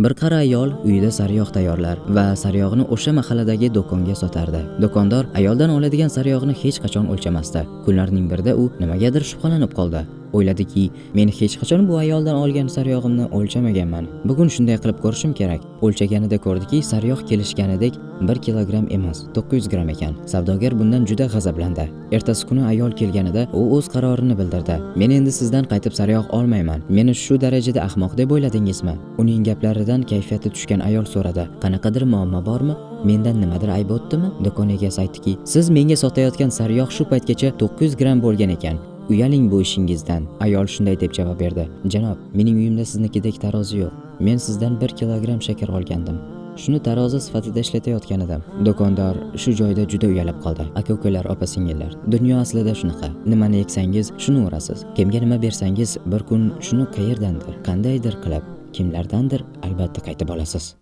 Bir qari ayol uyida sariyog' tayyorlar va sariyog'ni o'sha mahalladagi do'konga sotardi. Do'kondor ayoldan oladigan sariyog'ni hech qachon o'lchamasdi. Kunlarning birida u nimagadir shubhalanib qoldi. O'yladiki, men hech qachon bu ayoldan olgan sariyog'imni o'lchamaganman. Bugun shunday qilib ko'rishim kerak. O'lchaganida ko'rdiki, sariyog' kelishganidek 1 kilogramm emas, 900 gramm ekan. Savdogar bundan juda g'azablandi. Ertasi kuni ayol kelganida u o'z qarorini bildirdi. Men endi sizdan qaytib sariyog' olmayman. Meni shu darajada ahmoq deb o'yladingizmi? Uning gaplaridan kayfiyati tushgan ayol so'radi. Qanaqadir muammo bormi? Mendan nimadir ayb o'tdimi? Do'kon egasi aytdiki, siz menga sotayotgan sariyog' shu paytgacha 900 gramm bo'lgan ekan. Uyaling bu ishingizdan. Ayol shunday deb javob berdi. Janob, mening uyimda siznikidek tarozi yo'q. Men sizdan 1 kilogramm shakar olgandim. Shuni tarozi sifatida ishlatayotgan edim. Do'kondor shu joyda juda uyalib qoldi. Aka-ukalar, opa-singillar, dunyo aslida shunaqa. Nimani eksangiz, shuni o'rasiz. Kimga nima bersangiz, bir kun shuni qayerdandir, qandaydir qilib, kimlardandir albatta qaytib olasiz.